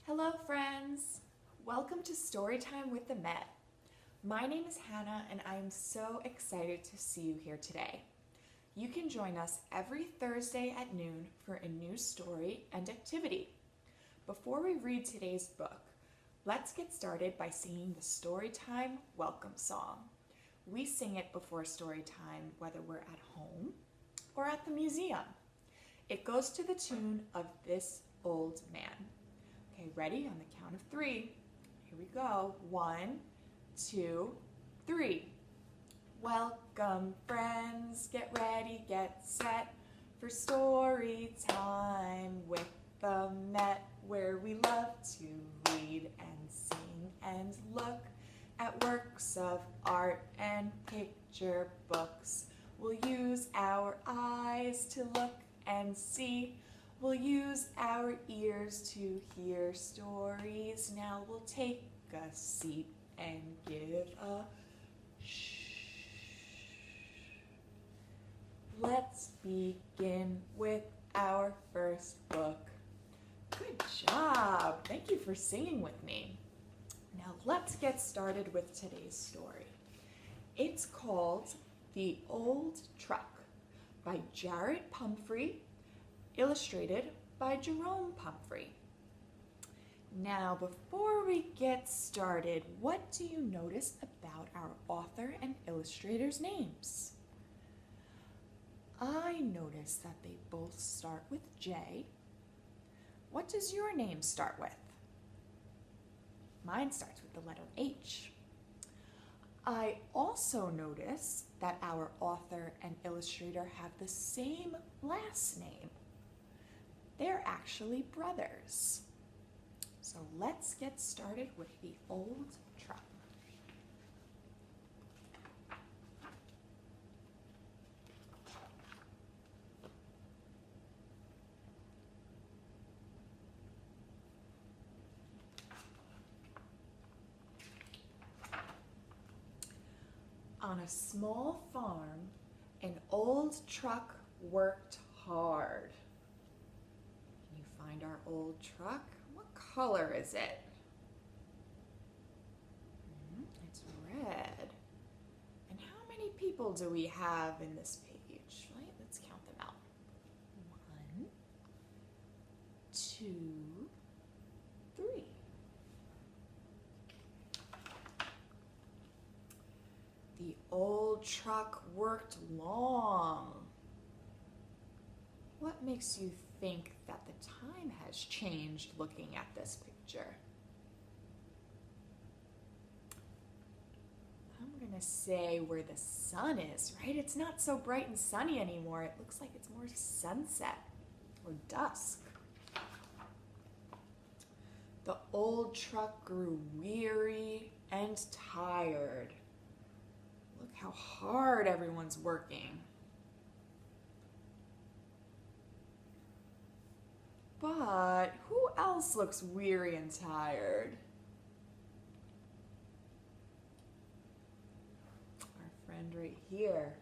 Hello friends! Welcome to Storytime with the Met. My name is Hannah and I am so excited to see you here today. You can join us every Thursday at noon for a new story and activity. Before we read today's book, let's get started by singing the Storytime welcome song. We sing it before Storytime whether we're at home or at the museum. It goes to the tune of This Old Man. Okay, ready? On the count of 3. Here we go. 1, 2, 3. Welcome, friends. Get ready, get set for story time with the Met, where we love to read and sing and look at works of art and picture books. We'll use our eyes to look and see. We'll use our ears to hear stories. Now we'll take a seat and give a shh. Let's begin with our first book. Good job. Thank you for singing with me. Now let's get started with today's story. It's called The Old Truck by Jarrett Pumphrey, illustrated by Jerome Pumphrey. Now, before we get started, what do you notice about our author and illustrator's names? I notice that they both start with J. What does your name start with? Mine starts with the letter H. I also notice that our author and illustrator have the same last name. They're actually brothers. So let's get started with The Old Truck. On a small farm, an old truck worked hard. Find our old truck. What color is it? It's red. And how many people do we have in this page? Right? Let's count them out. 1, 2, 3. The old truck worked long. What makes you think that the time has changed looking at this picture? I'm gonna say where the sun is, right? It's not so bright and sunny anymore. It looks like it's more sunset or dusk. The old truck grew weary and tired. Look how hard everyone's working. But who else looks weary and tired? Our friend right here.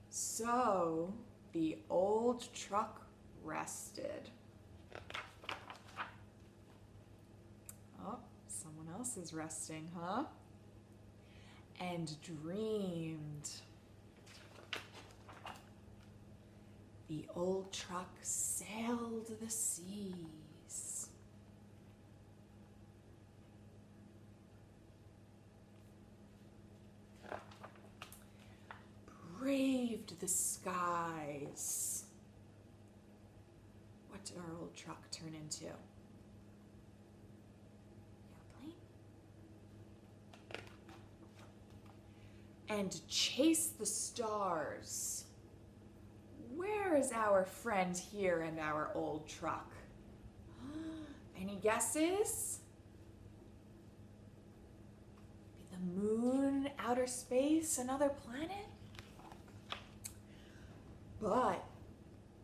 So the old truck rested. Oh, someone else is resting, huh? And dreamed. The old truck sailed the seas. Braved the skies. What did our old truck turn into? Airplane? And chased the stars. Where is our friend here in our old truck? Any guesses? Maybe the moon, outer space, another planet? But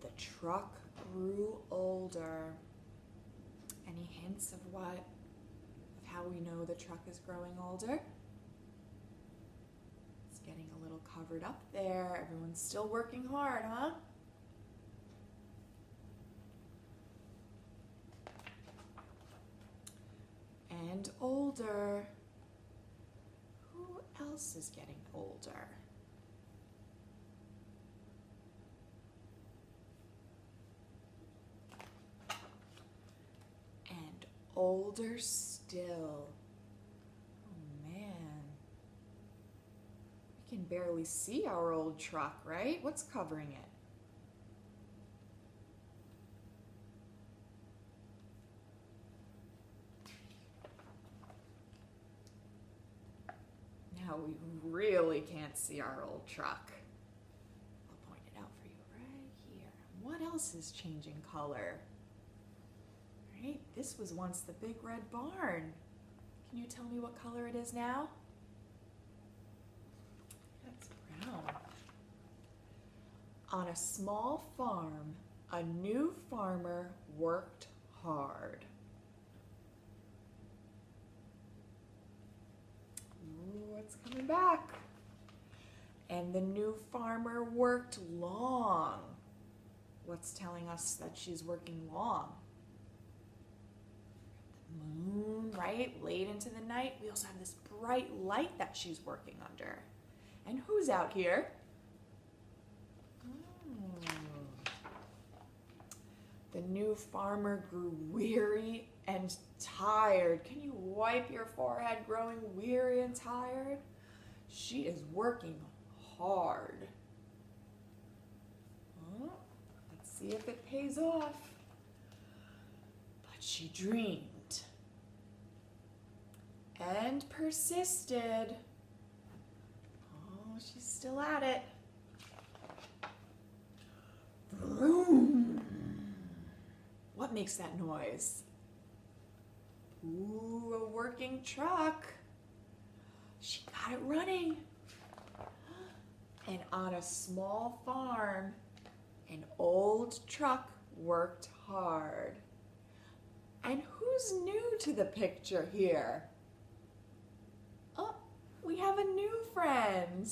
the truck grew older. Any hints of how we know the truck is growing older? Getting a little covered up there. Everyone's still working hard, huh? and older. Who else is getting older? And older still. Oh man. We can barely see our old truck, right? What's covering it? Now we really can't see our old truck. I'll point it out for you right here. What else is changing color? Right, this was once the big red barn. Can you tell me what color it is now? That's brown. On a small farm, a new farmer worked hard. Ooh, it's coming back. And the new farmer worked long. What's telling us that she's working long? The moon, right? Late into the night. We also have this bright light that she's working under. And who's out here? The new farmer grew weary and tired. Can you wipe your forehead growing weary and tired? She is working hard. Let's see if it pays off. But she dreamed and persisted. Oh, she's still at it. Vroom. What makes that noise? Ooh, a working truck. She got it running. And on a small farm, an old truck worked hard. And who's new to the picture here? Oh, we have a new friend.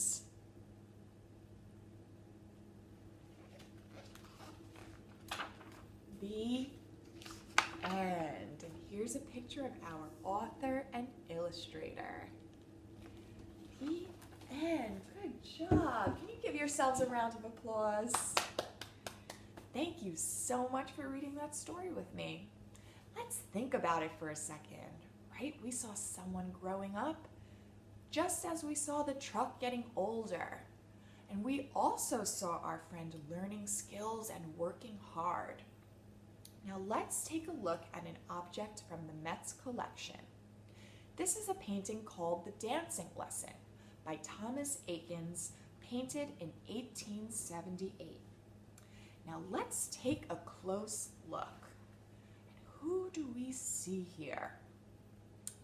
The end. And here's a picture of our author and illustrator. The end. Good job. Can you give yourselves a round of applause? Thank you so much for reading that story with me. Let's think about it for a second, right? We saw someone growing up just as we saw the truck getting older. And we also saw our friend learning skills and working hard. Now let's take a look at an object from the Met's collection. This is a painting called The Dancing Lesson by Thomas Eakins, painted in 1878. Now let's take a close look. And who do we see here?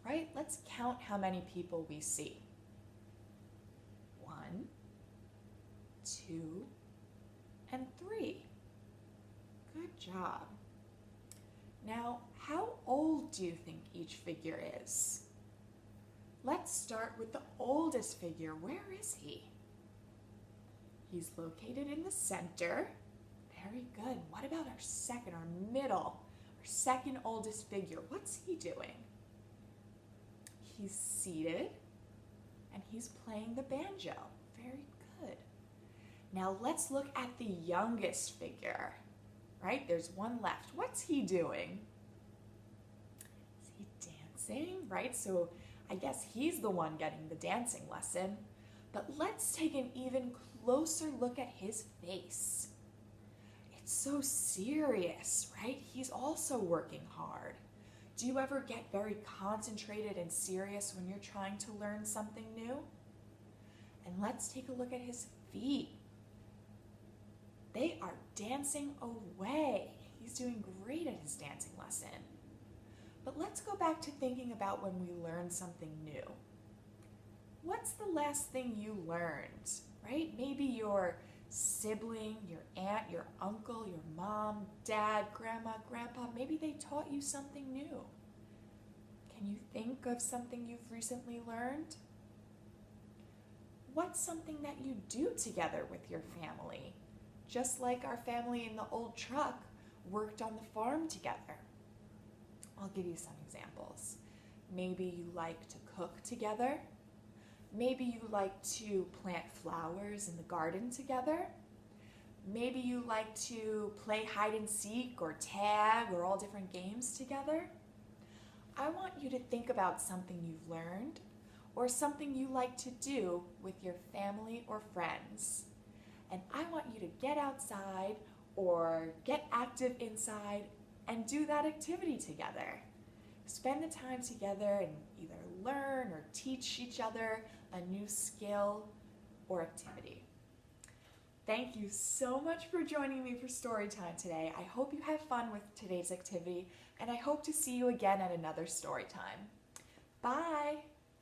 Right? Let's count how many people we see. 1, 2, and 3. Good job. Now, how old do you think each figure is? Let's start with the oldest figure. Where is he? He's located in the center. Very good. What about our second, our middle, our second oldest figure? What's he doing? He's seated and he's playing the banjo. Very good. Now let's look at the youngest figure. Right? There's one left. What's he doing? Is he dancing? Right? So I guess he's the one getting the dancing lesson. But let's take an even closer look at his face. It's so serious, right? He's also working hard. Do you ever get very concentrated and serious when you're trying to learn something new? And let's take a look at his feet. They are dancing away. He's doing great at his dancing lesson. But let's go back to thinking about when we learn something new. What's the last thing you learned, right? Maybe your sibling, your aunt, your uncle, your mom, dad, grandma, grandpa, maybe they taught you something new. Can you think of something you've recently learned? What's something that you do together with your family? Just like our family in the old truck worked on the farm together. I'll give you some examples. Maybe you like to cook together. Maybe you like to plant flowers in the garden together. Maybe you like to play hide and seek or tag or all different games together. I want you to think about something you've learned or something you like to do with your family or friends. And I want you to get outside or get active inside and do that activity together. Spend the time together and either learn or teach each other a new skill or activity. Thank you so much for joining me for Storytime today. I hope you have fun with today's activity, and I hope to see you again at another Storytime. Bye!